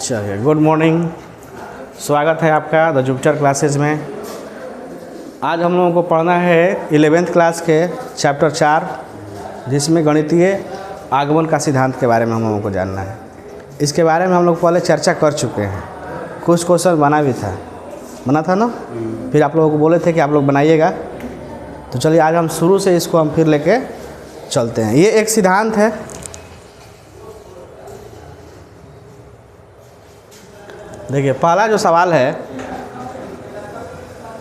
चलिए, good morning. स्वागत है आपका द जुपिटर क्लासेज में। आज हम लोगों को पढ़ना है 11th क्लास के चैप्टर 4, जिसमें गणितीय आगमन का सिद्धांत के बारे में हम लोगों को जानना है। इसके बारे में हम लोग पहले चर्चा कर चुके हैं, कुछ क्वेश्चन बना था ना। फिर आप लोगों को बोले थे कि आप लोग बनाइएगा। तो चलिए आज हम शुरू से इसको हम फिर लेके चलते हैं। ये एक सिद्धांत है। देखिए, पहला जो सवाल है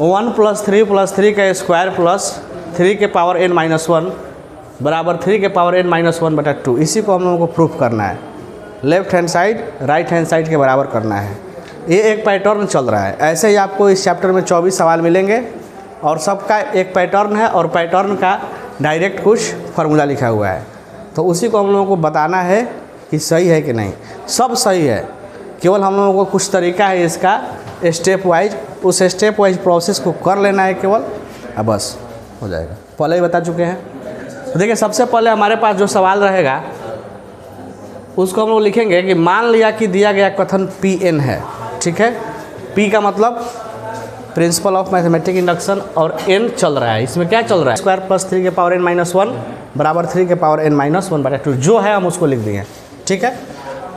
1 + 3 का स्क्वायर प्लस 3 के पावर n-1 बराबर 3 के पावर n-1/2। इसी को हम लोगों को प्रूफ करना है। Left hand side right hand side के बराबर करना है। ये एक पैटर्न चल रहा है। ऐसे ही आपको इस चैप्टर में 24 सवाल मिलेंगे और सबका एक पैटर्न है और पैटर्न का डायरेक्ट कुछ फार्मूला लिखा हुआ है। तो उसी को हम लोगों को बताना है कि सही है कि नहीं। सब सही है, केवल हम लोगों को कुछ तरीका है इसका स्टेप वाइज, उस स्टेप वाइज प्रोसेस को कर लेना है केवल, अब बस हो जाएगा। पहले ही बता चुके हैं। तो देखिए, सबसे पहले हमारे पास जो सवाल रहेगा उसको हम लोग लिखेंगे कि मान लिया कि दिया गया कथन Pn है। ठीक है, P का मतलब प्रिंसिपल ऑफ मैथमेटिक इंडक्शन और n चल रहा है। इसमें क्या चल रहा है? स्क्वायर प्लस 3 के पावर n-1 बराबर 3 के पावर n-1/2। जो है हम उसको लिख दिए। ठीक है,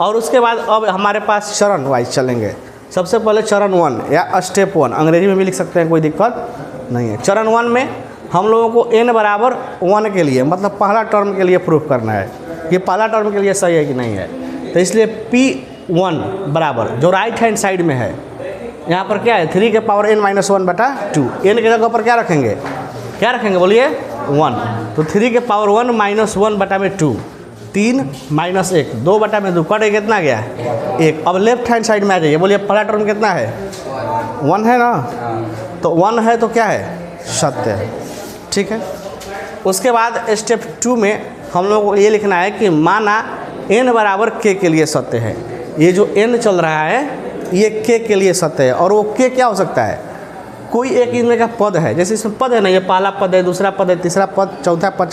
और उसके बाद अब हमारे पास चरण वाइज चलेंगे। सबसे पहले चरण 1 या स्टेप 1, अंग्रेजी में भी लिख सकते हैं, कोई दिक्कत नहीं है। चरण 1 में हम लोगों को n बराबर 1 के लिए, मतलब पहला टर्म के लिए प्रूफ करना है कि पहला टर्म के लिए सही है कि नहीं है। तो इसलिए P1 बराबर जो राइट हैंड साइड में है, यहाँ पर क्या है? 3 के पावर n-1/2। n के जगह पर क्या रखेंगे बोलिए? 1। तो 3 के पावर 1-1/2, 3 - 1, 2/2 कट कितना गया? 1। अब लेफ्ट हैंड साइड में आ जाइए, बोलिए पहला टर्म कितना है? 1 है ना। तो 1 है तो क्या है? सत्य है। ठीक है, उसके बाद स्टेप 2 में हम लोगों को ये लिखना है कि माना n बराबर k के लिए सत्य है। ये जो n चल रहा है ये k के लिए सत्य है। और वो k क्या हो सकता है? कोई एक इनमें का पद है। जैसे इसमें पद है ना, ये पहला पद है, दूसरा पद है, तीसरा पद, चौथा पद,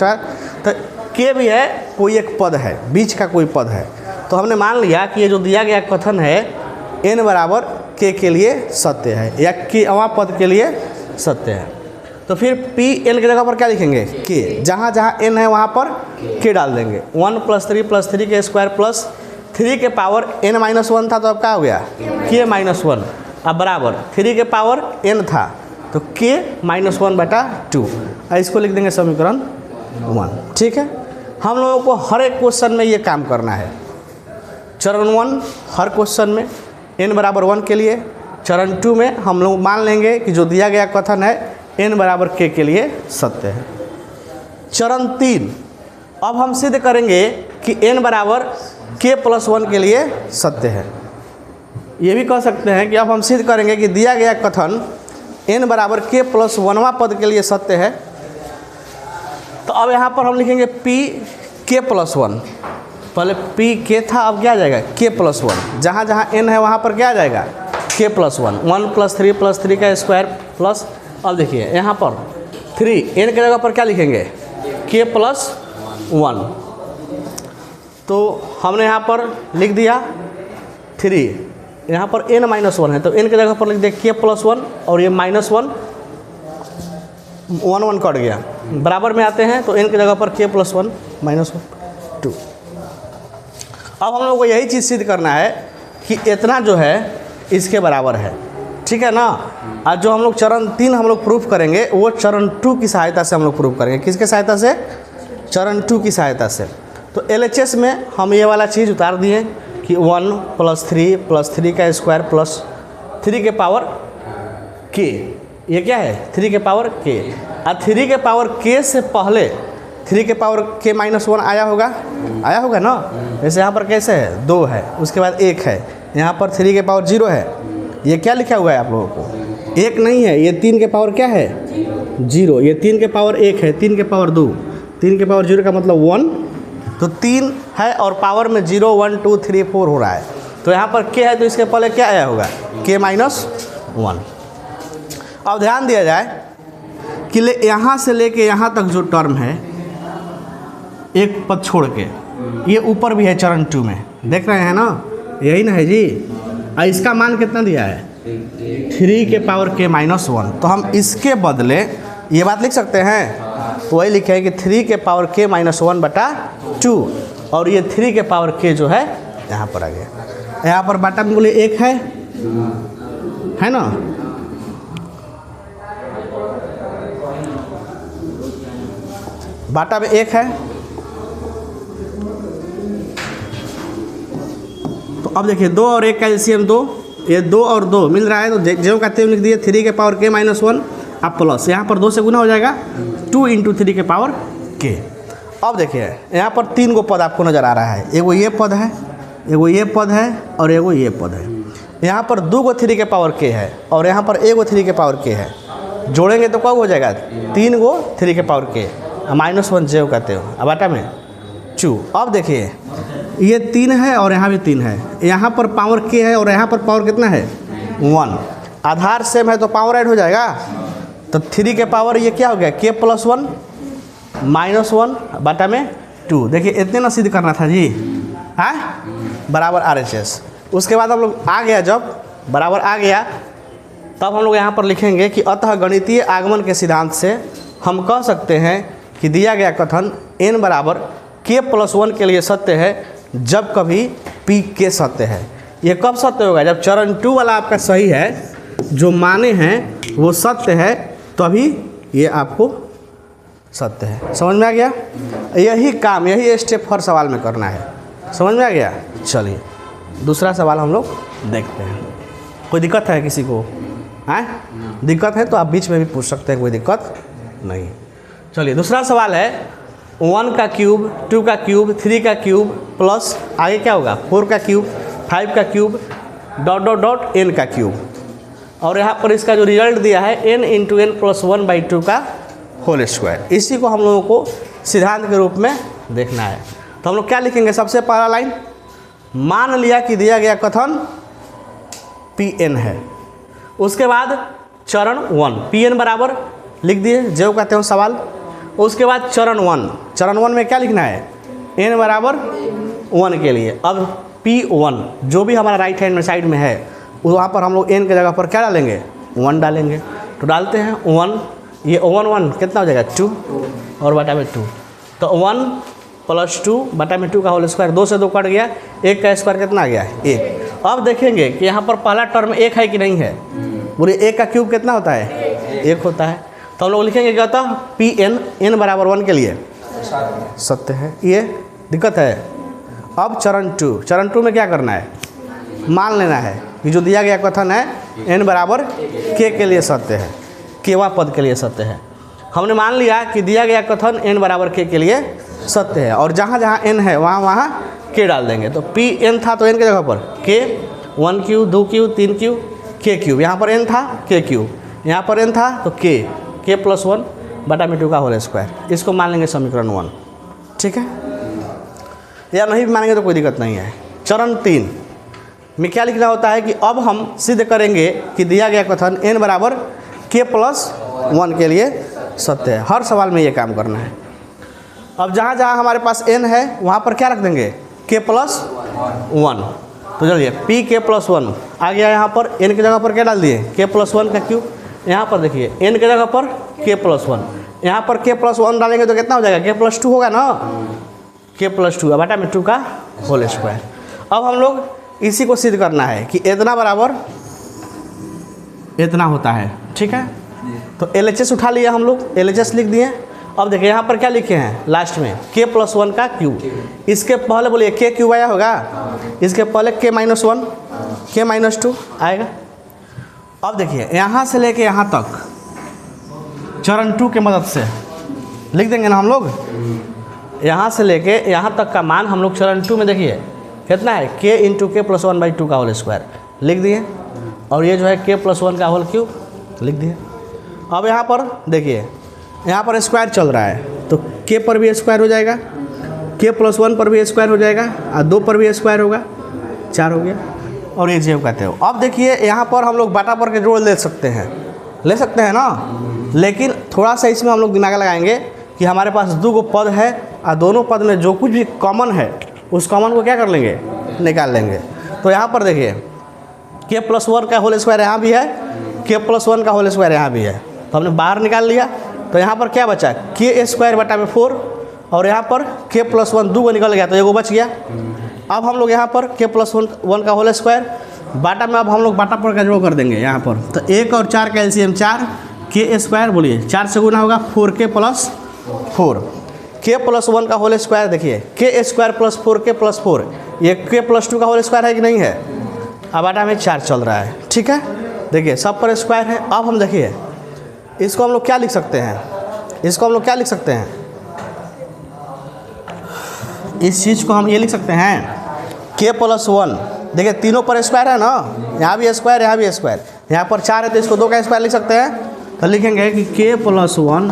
तो k भी है, कोई एक पद है, बीच का कोई पद है। तो हमने मान लिया कि ये जो दिया गया कथन है n बराबर k के लिए सत्य है या k पद के लिए सत्य है। तो फिर Pn की जगह पर क्या लिखेंगे? k। जहाँ जहाँ n है वहाँ पर k डाल देंगे। 1 + 3 के स्क्वायर प्लस 3 के पावर n-1 था, तो अब क्या हो गया? k-1। अब बराबर 3 के पावर n था, तो k-1/2। इसको लिख देंगे समीकरण 1। ठीक है, हम लोगों को हर एक क्वेश्चन में ये काम करना है। चरण 1 हर क्वेश्चन में n बराबर 1 के लिए। चरण 2 में हम लोग मान लेंगे कि जो दिया गया कथन है n बराबर k के लिए सत्य है। चरण 3 अब हम सिद्ध करेंगे कि n बराबर k+1 के लिए सत्य है। ये भी कह सकते हैं कि अब हम सिद्ध करेंगे कि दिया गया कथन n बराबर k+1वां पद के लिए सत्य है। तो अब यहाँ पर हम लिखेंगे Pk+1। पहले Pk था, अब क्या आ जाएगा? k+1। जहाँ जहाँ n है वहाँ पर क्या आ जाएगा? k+1। 1 + 3 + 3 का स्क्वायर प्लस, अब देखिए यहाँ पर 3 n के जगह पर क्या लिखेंगे? k+1। तो हमने यहाँ पर लिख दिया 3, यहाँ पर n-1 है, तो n के जगह पर लिख दिया k+1 और ये -1, 1 कट गया। बराबर में आते हैं तो n की जगह पर k+1 -2। अब हम लोग को यही चीज़ सिद्ध करना है कि इतना जो है इसके बराबर है। ठीक है ना। आज जो हम लोग चरण 3 हम लोग प्रूफ करेंगे वो चरण 2 की सहायता से हम लोग प्रूफ करेंगे। किसके सहायता से? चरण 2 की सहायता से। तो LHS में हम ये वाला चीज़ उतार दिए कि 1 + 3 + 3 का स्क्वायर प्लस 3 के पावर k। ये क्या है? 3 के पावर k। और 3 के पावर k से पहले 3 के पावर k-1 आया होगा ना। जैसे यहाँ पर कैसे है? 2 है, उसके बाद 1 है, यहाँ पर 3 के पावर 0 है। ये क्या लिखा हुआ है आप लोगों को? 1 नहीं है, ये 3 के पावर क्या है? 0। ये 3 के पावर 1 है, 3 के पावर 2, 3 के पावर 0 का मतलब 1। तो 3 है और पावर में 0 1 2 3 4 हो रहा है। तो यहाँ पर k है, तो इसके पहले क्या आया होगा? k-1। अब ध्यान दिया जाए कि यहाँ से लेके यहाँ तक जो टर्म है, एक पद छोड़ के, ये ऊपर भी है चरण 2 में, देख रहे हैं ना, यही ना है जी। और इसका मान कितना दिया है 3 के पावर k माइनस 1। तो हम इसके बदले ये बात लिख सकते हैं, तो वही लिखे हैं कि 3 के पावर k माइनस 1 बटा 2, और ये 3 के पावर k जो है यहाँ पर आ गया। यहाँ पर बटा में बोले 1 है ना, बाटा में 1 है। तो अब देखिए 2 और 1 का एलसीएम 2, ये 2 और 2 मिल रहा है, तो जो कहते हैं लिख दिए 3 के पावर k माइनस 1 अब प्लस यहाँ पर 2 से गुना हो जाएगा 2 इंटू 3 के पावर k। अब देखिए यहाँ पर 3 गो पद आपको नज़र आ रहा है, एगो ये पद है, एगो ये पद है और एगो ये पद है। यहाँ पर 2 गो 3 के पावर k है और यहाँ पर 1 गो 3 के पावर k है, जोड़ेंगे तो कब हो जाएगा 3 गो 3 के पावर k माइनस 1 जो कहते हो अब आटा में 2। अब देखिए ये 3 है और यहाँ भी 3 है, यहाँ पर पावर k है और यहाँ पर पावर कितना है 1, आधार सेम है तो पावर ऐड हो जाएगा। तो 3 के पावर ये क्या हो गया k प्लस 1 माइनस 1 बटा में 2। देखिए इतने ना सिद्ध करना था जी, हाँ बराबर RHS। उसके बाद हम लोग आ गया, जब बराबर आ गया तब हम लोग यहाँ पर लिखेंगे कि अतः गणितीय आगमन के सिद्धांत से हम कह सकते हैं कि दिया गया कथन n बराबर k प्लस 1 के लिए सत्य है जब कभी p k सत्य है। ये कब सत्य होगा, जब चरण 2 वाला आपका सही है, जो माने हैं वो सत्य है, तभी ये आपको सत्य है। समझ में आ गया? यही काम, यही स्टेप हर सवाल में करना है। समझ में आ गया? चलिए दूसरा सवाल हम लोग देखते हैं। कोई दिक्कत है किसी को? हाँ दिक्कत है तो आप बीच में भी पूछ सकते हैं, कोई दिक्कत नहीं। चलिए दूसरा सवाल है 1 का क्यूब, 2 का क्यूब, 3 का क्यूब प्लस आगे क्या होगा 4 का क्यूब, 5 का cube dot dot dot n का क्यूब, और यहाँ पर इसका जो रिजल्ट दिया है n इंटू n प्लस 1/2 का होल स्क्वायर। इसी को हम लोगों को सिद्धांत के रूप में देखना है। तो हम लोग क्या लिखेंगे, सबसे पहला लाइन, मान लिया कि दिया गया कथन Pn है। उसके बाद चरण 1 Pn बराबर लिख दिए जो कहते हैं सवाल। उसके बाद चरण 1 में क्या लिखना है n बराबर 1 के लिए। अब P1 जो भी हमारा राइट हैंड में साइड में है वहाँ पर हम लोग n के जगह पर क्या डालेंगे 1 डालेंगे। तो डालते हैं 1, ये 1 कितना हो जाएगा 2 और बटा में 2, तो 1 प्लस 2 बटा में 2 का होल स्क्वायर, 2 से 2 कट गया, 1 का स्क्वायर कितना आ गया 1। अब देखेंगे कि यहाँ पर पहला टर्म 1 है कि नहीं है, बोले 1 का क्यूब कितना होता है 1 होता है। तो हम लोग लिखेंगे क्या होता Pn n बराबर 1 के लिए सत्य है, ये दिक्कत है। अब चरण 2 में क्या करना है, मान लेना है कि जो दिया गया कथन है n बराबर k के लिए सत्य है, केवा पद के लिए सत्य है। हमने मान लिया कि दिया गया कथन n बराबर k के लिए सत्य है, और जहाँ जहाँ n है वहाँ k डाल देंगे। तो Pn था तो n के जगह पर k, 1 cube, 2 cube, 3 cube, k cube, यहाँ पर n था k क्यूब, यहाँ पर n था तो k प्लस 1 बटा में 2 का होल स्क्वायर। इसको मान लेंगे समीकरण 1, ठीक है, या नहीं भी मानेंगे तो कोई दिक्कत नहीं है। चरण 3 में क्या लिखना होता है कि अब हम सिद्ध करेंगे कि दिया गया कथन n बराबर k प्लस 1 के लिए सत्य है। हर सवाल में ये काम करना है। अब जहाँ जहाँ हमारे पास n है वहाँ पर क्या रख देंगे k प्लस 1। तो चलिए k प्लस 1 आ गया, यहाँ पर n की जगह पर क्या डाल दिए k प्लस 1 का क्यूब, यहाँ पर देखिए n की जगह पर k प्लस 1, यहाँ पर k प्लस 1 डालेंगे तो कितना हो जाएगा k प्लस 2 होगा ना, k प्लस 2 बटा में 2 का होल स्क्वायर। अब हम लोग इसी को सिद्ध करना है कि इतना बराबर इतना होता है, ठीक है। तो LHS उठा लिया हम लोग, LHS लिख दिए। अब देखिए यहाँ पर क्या लिखे हैं लास्ट में k प्लस 1 का क्यूब, इसके पहले बोलिए k क्यूब आया होगा, इसके पहले k माइनस 1, k माइनस 2 आएगा। अब देखिए यहाँ से लेके यहाँ तक चरण 2 के मदद से लिख देंगे ना हम लोग, यहाँ से लेके यहाँ तक का मान हम लोग चरण 2 में देखिए कितना है k इंटू k प्लस 1/2 का होल स्क्वायर लिख दिए, और ये जो है k प्लस 1 का होल क्यूब लिख दिए। अब यहाँ पर देखिए यहाँ पर स्क्वायर चल रहा है तो k पर भी स्क्वायर हो जाएगा, k प्लस 1 पर भी स्क्वायर हो जाएगा, और 2 पर भी स्क्वायर होगा, 4 हो गया, और ये जेब कहते हो। अब देखिए यहाँ पर हम लोग बाटा पर के जोड़ ले सकते हैं ना, लेकिन थोड़ा सा इसमें हम लोग दिमाग लगाएंगे कि हमारे पास 2 गो पद है और दोनों पद में जो कुछ भी कॉमन है उस कॉमन को क्या कर लेंगे निकाल लेंगे। तो यहाँ पर देखिए के प्लस 1 का होल स्क्वायर यहाँ भी है, के प्लस 1 का होल स्क्वायर यहाँ भी है, तो हमने बाहर निकाल लिया। तो यहाँ पर क्या बचा, के स्क्वायर बटा में 4, और यहाँ पर के प्लस 1 2 निकल गया तो एगो बच गया। अब हम लोग यहाँ पर के प्लस 1 का होल स्क्वायर बाटा में, अब हम लोग बाटा पर का जोड़ कर देंगे यहाँ पर। तो 1 और 4 का एलसीएम 4, के स्क्वायर बोलिए 4 से गुना होगा 4k प्लस 4, के प्लस 1 का होल स्क्वायर देखिए के स्क्वायर प्लस 4k प्लस 4, ये के प्लस 2 का होल स्क्वायर है कि नहीं है। अब बाटा में 4 चल रहा है, ठीक है। देखिए सब पर स्क्वायर है। अब हम देखिए इसको हम लोग क्या लिख सकते हैं, इसको हम लोग क्या लिख सकते हैं, इस चीज़ को हम ये लिख सकते हैं के प्लस 1। देखिए तीनों पर स्क्वायर है ना, यहाँ भी स्क्वायर यहाँ भी स्क्वायर, यहाँ पर 4 है तो इसको 2 का स्क्वायर लिख सकते हैं। तो लिखेंगे कि के प्लस 1,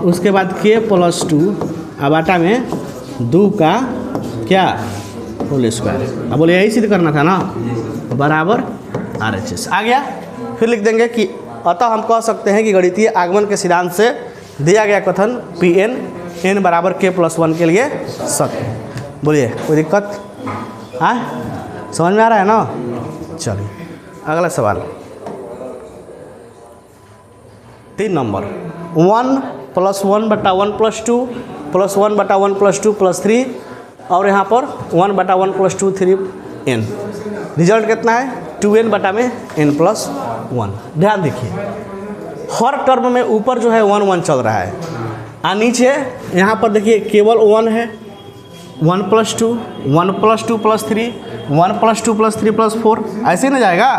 उसके बाद के प्लस 2, अब आटा में 2 का क्या होल स्क्वायर। अब बोले यही सिद्ध करना था ना, बराबर RHS आ गया। फिर लिख देंगे कि अतः हम कह सकते हैं कि गणितीय आगमन के सिद्धांत से दिया गया कथन Pn n बराबर के प्लस 1 के लिए सत्य है। बोलिए कोई दिक्कत, हाँ समझ में आ रहा है ना। चलिए अगला सवाल 3 नंबर, 1 प्लस 1 बटा 1 प्लस 2 प्लस 1 बटा 1 प्लस 2 प्लस 3, और यहाँ पर 1 बटा 1 प्लस 2 3 n। रिजल्ट कितना है 2n बटा में n प्लस 1। ध्यान देखिए हर टर्म में ऊपर जो है 1 1 चल रहा है, और नीचे यहाँ पर देखिए केवल 1 है। 1 plus 2 1 plus 2 plus 3 1 plus 2 plus 3 plus 4, ऐसे ना जाएगा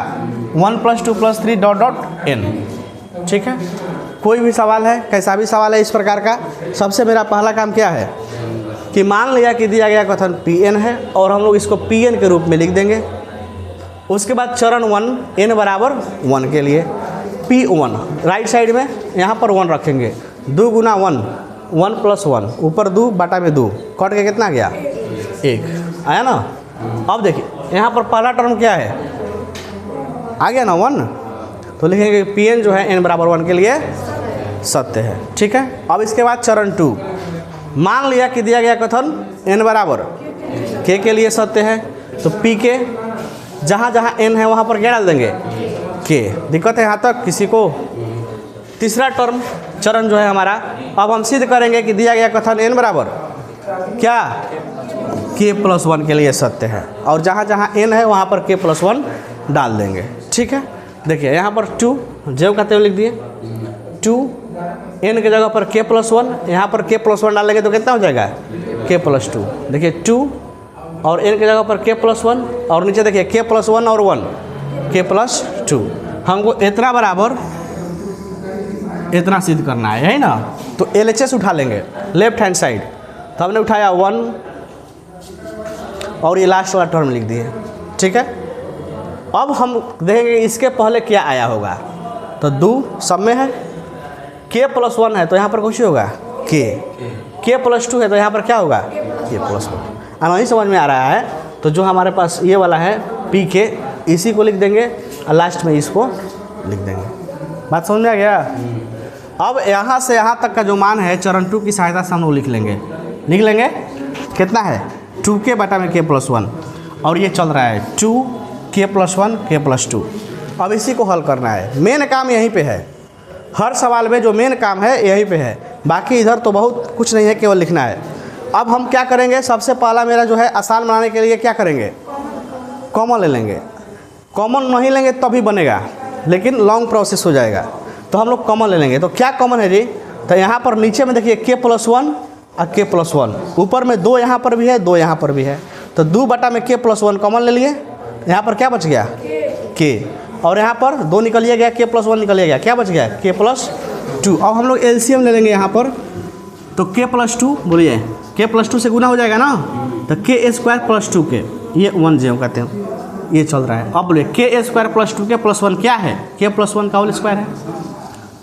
1 plus 2 plus 3 dot dot n। ठीक है, कोई भी सवाल है, कैसा भी सवाल है इस प्रकार का, सबसे मेरा पहला काम क्या है कि मान लिया कि दिया गया कथन Pn है और हम लोग इसको Pn के रूप में लिख देंगे। उसके बाद चरण 1 n बराबर 1 के लिए P1 राइट साइड में यहाँ पर 1 रखेंगे, 2 गुना 1 1 प्लस 1 ऊपर 2 बटा में 2 कट के कितना गया 1 आया ना। अब देखिए यहाँ पर पहला टर्म क्या है आ गया ना 1, तो लिखेंगे Pn जो है n बराबर 1 के लिए सत्य है। ठीक है, अब इसके बाद चरण 2 मान लिया कि दिया गया कथन n बराबर k के लिए सत्य है, तो P के जहाँ जहाँ n है वहाँ पर क्या डाल देंगे k। दिक्कत है यहाँ तक किसी को। तीसरा टर्म चरण जो है हमारा, अब हम सिद्ध करेंगे कि दिया गया कथन n बराबर क्या k प्लस 1 के लिए सत्य है, और जहाँ जहाँ n है वहाँ पर k प्लस 1 डाल देंगे। ठीक है, देखिए यहाँ पर 2 जेव का तेव लिख दिए, 2 n के जगह पर k प्लस 1, यहाँ पर k प्लस 1 डालेंगे तो कितना हो जाएगा k प्लस 2। देखिए 2 और n के जगह पर k प्लस 1, और नीचे देखिए k प्लस 1 और 1 k प्लस 2। हमको इतना बराबर इतना सिद्ध करना है, यही ना। तो LHS उठा लेंगे लेफ्ट हैंड साइड, तो हमने उठाया 1 और ये लास्ट वाला टर्म लिख दिए। ठीक है, अब हम देखेंगे इसके पहले क्या आया होगा, तो 2 सब में है, k प्लस 1 है तो यहाँ पर कुछ होगा k प्लस 2 है तो यहाँ पर क्या होगा k प्लस 1। अब नहीं समझ में आ रहा है तो जो हमारे पास ये वाला है p के, इसी को लिख देंगे और लास्ट में इसको लिख देंगे। बात समझ में आ गया। अब यहाँ से यहाँ तक का जो मान है चरण 2 की सहायता से हम लोग लिख लेंगे कितना है 2k बटा में k प्लस 1, और ये चल रहा है 2k प्लस 1 k प्लस 2। अब इसी को हल करना है, मेन काम यहीं पे है, हर सवाल में जो मेन काम है यहीं पे है, बाकी इधर तो बहुत कुछ नहीं है, केवल लिखना है। अब हम क्या करेंगे, सबसे पहला मेरा जो है आसान बनाने के लिए क्या करेंगे, कॉमन ले लेंगे। कॉमन नहीं लेंगे तभी बनेगा, लेकिन लॉन्ग प्रोसेस हो जाएगा, तो हम लोग कॉमन ले लेंगे। तो क्या कॉमन है जी, तो यहाँ पर नीचे में देखिए k प्लस 1 और k प्लस 1, ऊपर में 2 यहाँ पर भी है 2 यहाँ पर भी है, तो 2 बटा में k प्लस 1 कॉमन ले लिए, यहाँ पर क्या बच गया k, और यहाँ पर 2 निकलिए गया k प्लस 1 निकलिए गया, क्या बच गया k प्लस 2। अब हम लोग LCM ले लेंगे यहाँ पर, तो k प्लस 2 बोलिए k प्लस 2 से गुना हो जाएगा ना, तो k स्क्वायर प्लस 2k, ये 1 जेव कहते हैं, ये चल रहा है। अब बोलिए k square plus 2k plus 1 क्या है, k प्लस 1 का होल स्क्वायर है,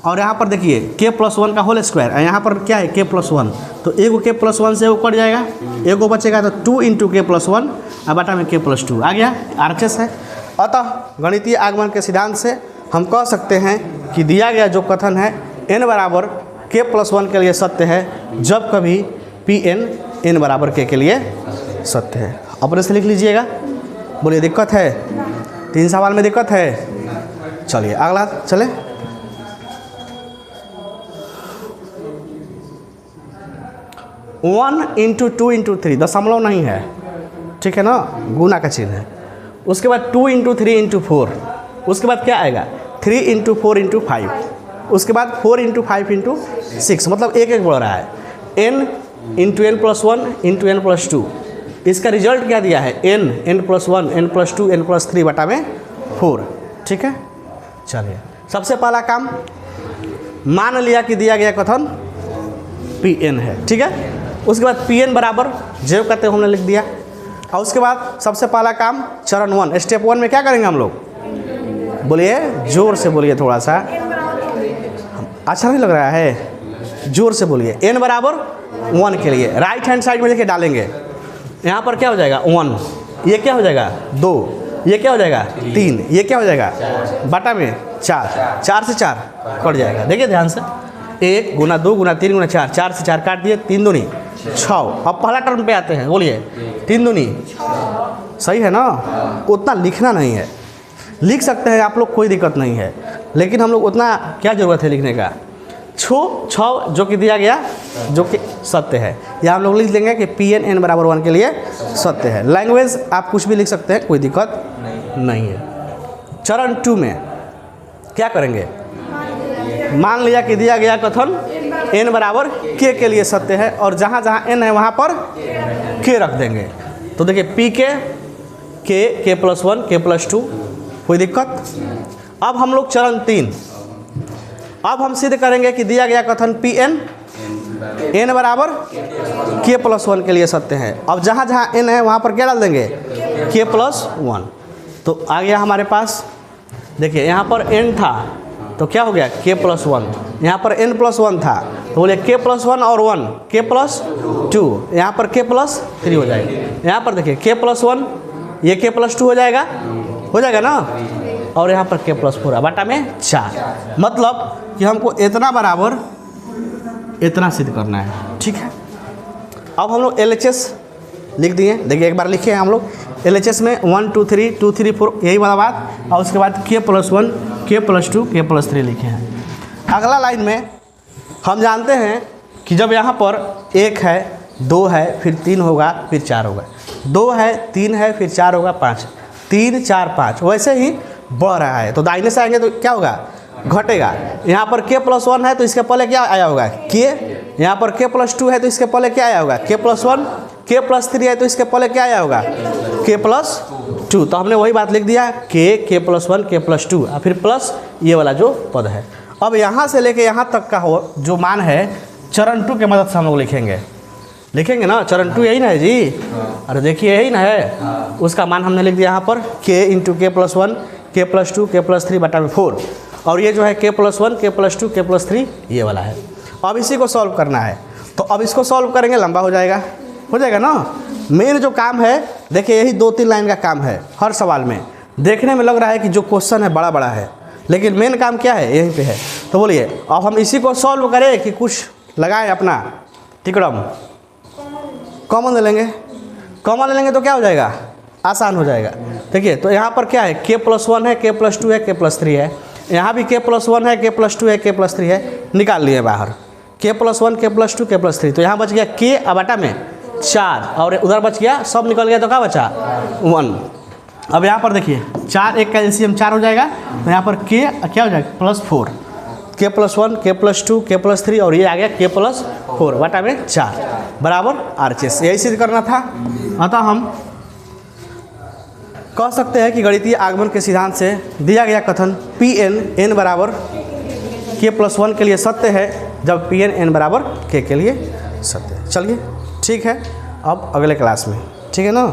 और यहाँ पर देखिए k प्लस 1 का होल स्क्वायर, यहाँ पर क्या है k प्लस 1, तो एगो k प्लस 1 से वो कट जाएगा, एगो बचेगा तो 2 इंटू k प्लस 1 और बटा में k प्लस 2 आ गया, RHS है। अतः गणितीय आगमन के सिद्धांत से हम कह सकते हैं कि दिया गया जो कथन है n बराबर k प्लस 1 के लिए सत्य है, जब कभी Pn n बराबर k के लिए सत्य है। अपने से लिख लीजिएगा, बोलिए दिक्कत है। 3 सवाल में दिक्कत है? चलिए अगला चले। वन इंटू 2 इंटू 3, दशमलव नहीं है, ठीक है ना, गुना का चिन्ह है। उसके बाद 2 इंटू 3 इंटू 4, उसके बाद क्या आएगा 3 इंटू 4 इंटू 5, उसके बाद 4 इंटू 5 इंटू 6, मतलब एक एक बढ़ रहा है। n into n plus 1 into n plus 2, इसका रिजल्ट क्या दिया है n plus 1 n plus 2 n plus 3 बटा में 4, ठीक है। चलिए सबसे पहला काम, मान लिया कि दिया गया कथन Pn है, ठीक है। उसके बाद Pn बराबर जेव करते हुए हमने लिख दिया। और उसके बाद सबसे पहला काम चरण 1, स्टेप 1 में क्या करेंगे हम लोग, बोलिए जोर से बोलिए, थोड़ा सा अच्छा नहीं लग रहा है, जोर से बोलिए। n बराबर 1 के लिए राइट हैंड साइड में लेके डालेंगे, यहाँ पर क्या हो जाएगा 1, ये क्या हो जाएगा 2, ये क्या हो जाएगा 3, ये क्या हो जाएगा बटा में 4, 4 से 4 कट जाएगा। देखिए ध्यान से, 1 गुना 2 गुना 3 गुना 4, 4 से 4 काट दिए, 3 दूनी 6। अब पहला टर्म पे आते हैं, बोलिए 3 दूनी, सही है ना। उतना लिखना नहीं है, लिख सकते हैं आप लोग, कोई दिक्कत नहीं है, लेकिन हम लोग उतना क्या ज़रूरत है लिखने का। 6 जो कि दिया गया, जो कि सत्य है, या हम लोग लिख देंगे कि Pn n बराबर 1 के लिए सत्य है। लैंग्वेज आप कुछ भी लिख सकते हैं, कोई दिक्कत नहीं है। चरण 2 में क्या करेंगे, मान लिया कि दिया गया कथन n बराबर k के लिए सत्य है, और जहाँ जहाँ n है वहाँ पर k रख देंगे। तो देखिए pk k plus 1 k plus 2, कोई दिक्कत। अब हम लोग चरण 3, अब हम सिद्ध करेंगे कि दिया गया कथन Pn n बराबर k प्लस 1 के लिए सत्य है। अब जहाँ जहाँ n है वहाँ पर क्या डाल देंगे k प्लस 1। तो आ गया हमारे पास, देखिए यहाँ पर n था तो क्या हो गया k प्लस 1, यहाँ पर n प्लस 1 था तो बोले k प्लस 1 और 1 k प्लस 2, यहाँ पर k प्लस 3 हो जाएगा। यहाँ पर देखिए k प्लस 1, ये k प्लस 2 हो जाएगा ना, और यहाँ पर k प्लस 4 बटा में 4, मतलब कि हमको इतना बराबर इतना सिद्ध करना है, ठीक है। अब हम लोग LHS लिख दिए, देखिए एक बार लिखे हैं हम लोग LHS में 1 2 3 2 3 4, यही वाला बात, और उसके बाद k plus 1 k plus 2 k plus 3 लिखे हैं। अगला लाइन में हम जानते हैं कि जब यहाँ पर 1 है 2 है फिर 3 होगा फिर 4 होगा, 2 है 3 है फिर 4 होगा 5, 3 4 5, वैसे ही बढ़ रहा है। तो दाहिने से आएंगे तो क्या होगा घटेगा। यहाँ पर k प्लस 1 है तो इसके पहले क्या आया होगा k, यहाँ पर k प्लस 2 है तो इसके पहले क्या आया होगा k प्लस 1, k प्लस 3 है तो इसके पहले क्या आया होगा k प्लस 2। तो हमने वही बात लिख दिया k प्लस 1 k प्लस 2 और फिर प्लस ये वाला जो पद है। अब यहाँ से लेके यहाँ तक का हो जो मान है चरण 2 के मदद से हम लोग लिखेंगे ना, चरण 2 यही ना है जी, अरे देखिए यही ना है, उसका मान हमने लिख दिया यहाँ पर k into k plus 1 k plus 2 k plus 3 बटा में 4, और ये जो है k plus 1 k plus 2 k plus 3 ये वाला है। अब इसी को सॉल्व करना है, तो अब इसको सॉल्व करेंगे, लंबा हो जाएगा ना। मेन जो काम है देखिए यही 2-3 लाइन का काम है हर सवाल में। देखने में लग रहा है कि जो क्वेश्चन है बड़ा है, लेकिन मेन काम क्या है यहीं पे है। तो बोलिए अब हम इसी को सॉल्व करें कि कुछ लगाएं अपना टिकड़म, कॉमन ले लेंगे तो क्या हो जाएगा, आसान हो जाएगा। देखिए तो यहाँ पर क्या है k प्लस 1 है k प्लस 2 है k प्लस 3 है, यहाँ भी k प्लस 1 है k प्लस 2 है k प्लस 3 है, निकाल लिए बाहर k plus 1 k plus 2 k plus 3। तो यहाँ बच गया k बटा में 4 और उधर बच गया, सब निकल गया तो क्या बचा 1। अब यहाँ पर देखिए 4 एक का एलसीएम 4 हो जाएगा, तो यहाँ पर k क्या हो जाएगा plus 4, k plus 1 k plus 2 k plus 3 और ये आ गया k प्लस 4 बटा में 4 बराबर RHS। यही सिद्ध करना था। अतः हम कह सकते हैं कि गणितीय आगमन के सिद्धांत से दिया गया कथन Pn n बराबर k प्लस 1 के लिए सत्य है, जब Pn n बराबर k के लिए सत्य है। चलिए ठीक है, अब अगले क्लास में, ठीक है ना।